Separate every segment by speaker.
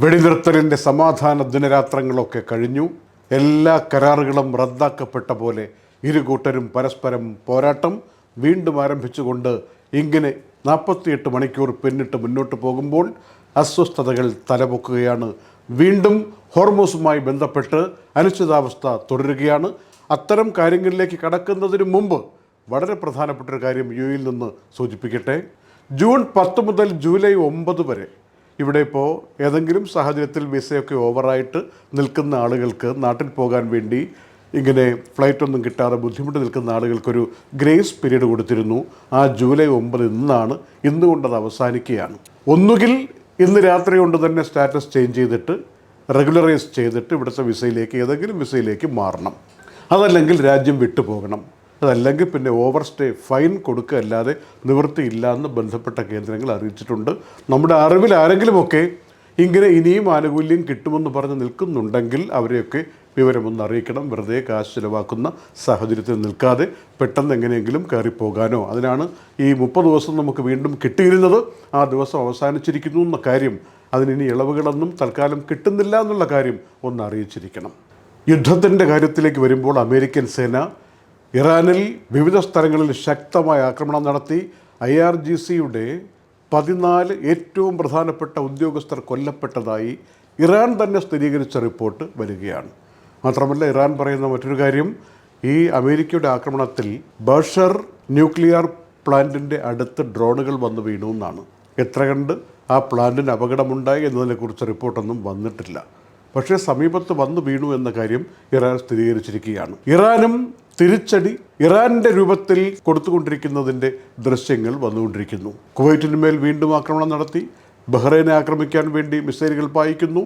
Speaker 1: വെടിനിർത്തലിൻ്റെ സമാധാന ദിനരാത്രങ്ങളൊക്കെ കഴിഞ്ഞു. എല്ലാ കരാറുകളും റദ്ദാക്കപ്പെട്ട പോലെ ഇരു കൂട്ടരും പരസ്പരം പോരാട്ടം വീണ്ടും ആരംഭിച്ചുകൊണ്ട് ഇങ്ങനെ 48 മണിക്കൂർ പിന്നിട്ട് മുന്നോട്ട് പോകുമ്പോൾ അസ്വസ്ഥതകൾ തലപൊക്കുകയാണ്. വീണ്ടും ഹോർമൂസുമായി ബന്ധപ്പെട്ട് അനിശ്ചിതാവസ്ഥ തുടരുകയാണ്. അത്തരം കാര്യങ്ങളിലേക്ക് കടക്കുന്നതിന് മുമ്പ് വളരെ പ്രധാനപ്പെട്ട ഒരു കാര്യം യുഎഇയിൽ നിന്ന് സൂചിപ്പിക്കട്ടെ. ജൂൺ 10 മുതൽ ജൂലൈ 9 വരെ ഇവിടെ ഇപ്പോൾ ഏതെങ്കിലും സാഹചര്യത്തിൽ വിസയൊക്കെ ഓവറായിട്ട് നിൽക്കുന്ന ആളുകൾക്ക് നാട്ടിൽ പോകാൻ വേണ്ടി ഇങ്ങനെ ഫ്ലൈറ്റൊന്നും കിട്ടാതെ ബുദ്ധിമുട്ട് നിൽക്കുന്ന ആളുകൾക്കൊരു ഗ്രേസ് പീരീഡ് കൊടുത്തിരുന്നു. ആ ജൂലൈ 9 ഇന്നുകൊണ്ടത് അവസാനിക്കുകയാണ്. ഒന്നുകിൽ ഇന്ന് രാത്രി കൊണ്ട് തന്നെ സ്റ്റാറ്റസ് ചേഞ്ച് ചെയ്തിട്ട് റെഗുലറൈസ് ചെയ്തിട്ട് ഇവിടുത്തെ വിസയിലേക്ക് ഏതെങ്കിലും വിസയിലേക്ക് മാറണം, അതല്ലെങ്കിൽ രാജ്യം വിട്ടുപോകണം, അതല്ലെങ്കിൽ പിന്നെ ഓവർ സ്റ്റേ ഫൈൻ കൊടുക്കുക അല്ലാതെ നിവൃത്തിയില്ല എന്ന് ബന്ധപ്പെട്ട കേന്ദ്രങ്ങൾ അറിയിച്ചിട്ടുണ്ട്. നമ്മുടെ അറിവിൽ ആരെങ്കിലുമൊക്കെ ഇങ്ങനെ ഇനിയും ആനുകൂല്യം കിട്ടുമെന്ന് പറഞ്ഞ് നിൽക്കുന്നുണ്ടെങ്കിൽ അവരെയൊക്കെ വിവരമൊന്ന് അറിയിക്കണം. വെറുതെ കാശ് ചിലവാക്കുന്ന സാഹചര്യത്തിൽ നിൽക്കാതെ പെട്ടെന്ന് എങ്ങനെയെങ്കിലും കയറിപ്പോകാനോ, അതിനാണ് ഈ 30 ദിവസം നമുക്ക് വീണ്ടും കിട്ടിയിരുന്നത്, ആ ദിവസം അവസാനിച്ചിരിക്കുന്നു എന്ന കാര്യം, അതിനി ഇളവുകളൊന്നും തൽക്കാലം കിട്ടുന്നില്ല എന്നുള്ള കാര്യം ഒന്ന് അറിയിച്ചിരിക്കണം. യുദ്ധത്തിൻ്റെ കാര്യത്തിലേക്ക് വരുമ്പോൾ അമേരിക്കൻ സേന ഇറാനിൽ വിവിധ സ്ഥലങ്ങളിൽ ശക്തമായ ആക്രമണം നടത്തി. IRGCയുടെ 14 ഏറ്റവും പ്രധാനപ്പെട്ട ഉദ്യോഗസ്ഥർ കൊല്ലപ്പെട്ടതായി ഇറാൻ തന്നെ സ്ഥിരീകരിച്ച റിപ്പോർട്ട് വരികയാണ്. മാത്രമല്ല ഇറാൻ പറയുന്ന മറ്റൊരു കാര്യം, ഈ അമേരിക്കയുടെ ആക്രമണത്തിൽ ബഷർ ന്യൂക്ലിയർ പ്ലാന്റിൻ്റെ അടുത്ത് ഡ്രോണുകൾ വന്ന് വീണു എന്നാണ്. എത്ര കണ്ട് ആ പ്ലാന്റിന് അപകടമുണ്ടായി എന്നതിനെക്കുറിച്ച് റിപ്പോർട്ടൊന്നും വന്നിട്ടില്ല. പക്ഷേ സമീപത്ത് വന്ന് വീണു എന്ന കാര്യം ഇറാൻ സ്ഥിരീകരിച്ചിരിക്കുകയാണ്. ഇറാനും തിരിച്ചടി ഇറാൻ്റെ രൂപത്തിൽ കൊടുത്തുകൊണ്ടിരിക്കുന്നതിൻ്റെ ദൃശ്യങ്ങൾ വന്നുകൊണ്ടിരിക്കുന്നു. കുവൈറ്റിന്മേൽ വീണ്ടും ആക്രമണം നടത്തി. ബഹ്റൈനെ ആക്രമിക്കാൻ വേണ്ടി മിസൈലുകൾ പായിക്കുന്നു.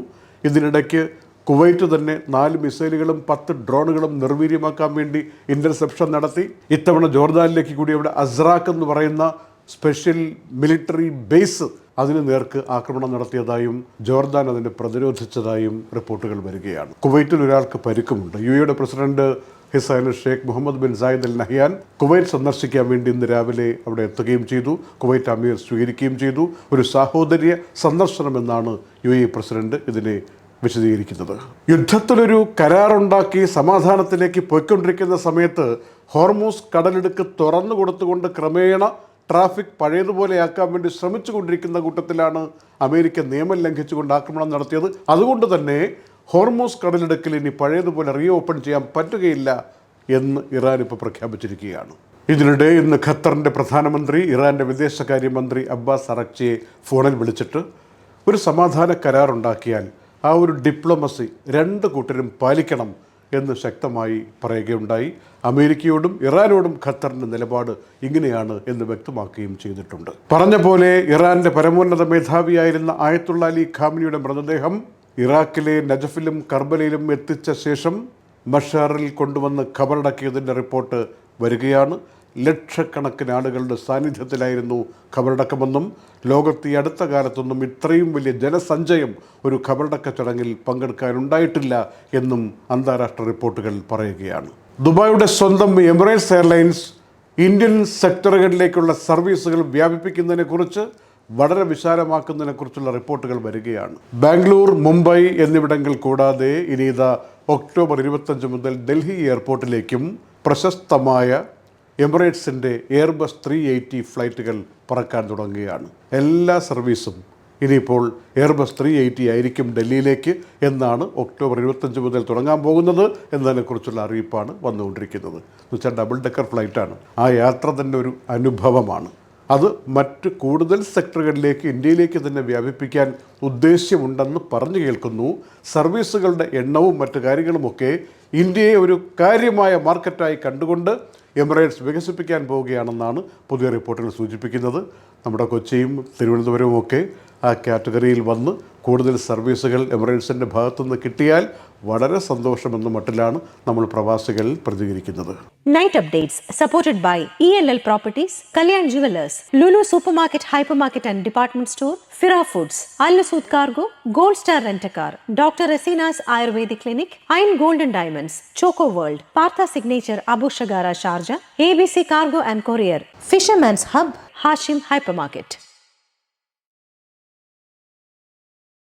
Speaker 1: ഇതിനിടയ്ക്ക് കുവൈറ്റ് തന്നെ 4 മിസൈലുകളും 10 ഡ്രോണുകളും നിർവീര്യമാക്കാൻ വേണ്ടി ഇൻ്റർസെപ്ഷൻ നടത്തി. ഇത്തവണ ജോർദാനിലേക്ക് കൂടി അവിടെ അസ്രാഖ് എന്ന് പറയുന്ന സ്പെഷ്യൽ മിലിറ്ററി ബേസ് അതിന് നേർക്ക് ആക്രമണം നടത്തിയതായും ജോർദാൻ അതിനെ പ്രതിരോധിച്ചതായും റിപ്പോർട്ടുകൾ വരികയാണ്. കുവൈറ്റിൽ ഒരാൾക്ക് പരിക്കുമുണ്ട്. UAE president his highness Sheikh Mohammed bin Zayed Al Nahyan Kuwait സന്ദർശിക്കാൻ വേണ്ടി ഇന്ന് രാവിലെ അവിടെ എത്തുകയും ചെയ്തു. കുവൈറ്റ് അമീർ സ്വീകരിക്കുകയും ചെയ്തു. ഒരു സാഹോദര്യ സന്ദർശനമെന്നാണ് UAE പ്രസിഡന്റ് ഇതിനെ വിശദീകരിക്കുന്നത്. യുദ്ധത്തിലൊരു കരാറുണ്ടാക്കി സമാധാനത്തിലേക്ക് പോയിക്കൊണ്ടിരിക്കുന്ന സമയത്ത് ഹോർമൂസ് കടലിടുക്ക് തുറന്നു കൊടുത്തുകൊണ്ട് ക്രമേണ ട്രാഫിക് പഴയതുപോലെയാക്കാൻ വേണ്ടി ശ്രമിച്ചു കൊണ്ടിരിക്കുന്ന കൂട്ടത്തിലാണ് അമേരിക്ക നിയമം ലംഘിച്ചുകൊണ്ട് ആക്രമണം നടത്തിയത്. അതുകൊണ്ട് തന്നെ ഹോർമൂസ് കടലിടുക്കിൽ ഇനി പഴയതുപോലെ റീ ഓപ്പൺ ചെയ്യാൻ പറ്റുകയില്ല എന്ന് ഇറാൻ ഇപ്പോൾ പ്രഖ്യാപിച്ചിരിക്കുകയാണ്. ഇതിനിടെ ഇന്ന് ഖത്തറിൻ്റെ പ്രധാനമന്ത്രി ഇറാൻ്റെ വിദേശകാര്യമന്ത്രി അബ്ബാസ് അറക്ചിയെ ഫോണിൽ വിളിച്ചിട്ട് ഒരു സമാധാന കരാറുണ്ടാക്കിയാൽ ആ ഒരു ഡിപ്ലോമസി 2 കൂട്ടരും പാലിക്കണം എന്ന് ശക്തമായി പറയുകയുണ്ടായി. അമേരിക്കയോടും ഇറാനോടും ഖത്തറിൻ്റെ നിലപാട് ഇങ്ങനെയാണ് എന്ന് വ്യക്തമാക്കുകയും ചെയ്തിട്ടുണ്ട്. പറഞ്ഞ പോലെ ഇറാൻ്റെ പരമോന്നത മേധാവിയായിരുന്ന ആയത്തുള്ള അലി ഖാമിനിയുടെ മൃതദേഹം ഇറാഖിലെ നജഫിലും കർബലയിലും എത്തിച്ച ശേഷം മഷാറിൽ കൊണ്ടുവന്ന് ഖബറടക്കിയതിൻ്റെ റിപ്പോർട്ട് വരികയാണ്. ലക്ഷക്കണക്കിന് ആളുകളുടെ സാന്നിധ്യത്തിലായിരുന്നു ഖബറടക്കമെന്നും ലോകത്ത് ഈ അടുത്ത കാലത്തൊന്നും ഇത്രയും വലിയ ജനസഞ്ചയം ഒരു ഖബറടക്ക ചടങ്ങിൽ പങ്കെടുക്കാനുണ്ടായിട്ടില്ല എന്നും അന്താരാഷ്ട്ര റിപ്പോർട്ടുകൾ പറയുകയാണ്. ദുബായിയുടെ സ്വന്തം എമിറേറ്റ്സ് എയർലൈൻസ് ഇന്ത്യൻ സെക്ടറുകളിലേക്കുള്ള സർവീസുകൾ വ്യാപിപ്പിക്കുന്നതിനെക്കുറിച്ച് വളരെ വിശാലമാക്കുന്നതിനെക്കുറിച്ചുള്ള റിപ്പോർട്ടുകൾ വരികയാണ്. ബാംഗ്ലൂർ, മുംബൈ എന്നിവിടങ്ങൾ കൂടാതെ ഇനി ഇതാ ഒക്ടോബർ 25 മുതൽ ഡൽഹി എയർപോർട്ടിലേക്കും പ്രശസ്തമായ എമിറേറ്റ്സിൻ്റെ എയർബസ് 380 ഫ്ലൈറ്റുകൾ പറക്കാൻ തുടങ്ങുകയാണ്. എല്ലാ സർവീസും ഇനിയിപ്പോൾ എയർബസ് 380 ആയിരിക്കും ഡൽഹിയിലേക്ക് എന്നാണ് ഒക്ടോബർ 25 മുതൽ തുടങ്ങാൻ പോകുന്നത് എന്നതിനെക്കുറിച്ചുള്ള അറിയിപ്പാണ് വന്നുകൊണ്ടിരിക്കുന്നത്. എന്നുവെച്ചാൽ ഡബിൾ ഡെക്കർ ഫ്ലൈറ്റാണ്. ആ യാത്ര തന്നെ ഒരു അനുഭവമാണ്. അത് മറ്റ് കൂടുതൽ സെക്ടറുകളിലേക്ക് ഇന്ത്യയിലേക്ക് തന്നെ വ്യാപിപ്പിക്കാൻ ഉദ്ദേശ്യമുണ്ടെന്ന് പറഞ്ഞു കേൾക്കുന്നു. സർവീസുകളുടെ എണ്ണവും മറ്റു കാര്യങ്ങളുമൊക്കെ ഇന്ത്യയെ ഒരു കാര്യമായ മാർക്കറ്റായി കണ്ടുകൊണ്ട് എമിറേറ്റ്സ് വികസിപ്പിക്കാൻ പോവുകയാണെന്നാണ് പുതിയ റിപ്പോർട്ടുകൾ സൂചിപ്പിക്കുന്നത്. നമ്മുടെ കൊച്ചിയും തിരുവനന്തപുരവും ഒക്കെ ആ കാറ്റഗറിയിൽ വന്ന് കൂടുതൽ സർവീസുകൾ എമിറേറ്റ്സിൻ്റെ ഭാഗത്തുനിന്ന് കിട്ടിയാൽ വളരെ സന്തോഷമെന്ന മട്ടിലാണ് നമ്മൾ പ്രവാസികൾ പ്രതികരിക്കുന്നത്.
Speaker 2: Night updates supported by ELL Properties, Kalyan Jewelers, Lulu Supermarket, Hypermarket and Department Store, Fira Foods, Al Nasood Cargo, Gold Star Rent-A-Car, Dr. Rasina's Ayurvedic Clinic, Iron Gold and Diamonds, Choco World, Partha Signature, Abu Shagara, Sharjah, ABC Cargo and Courier, Fisherman's Hub, Hashim Hypermarket.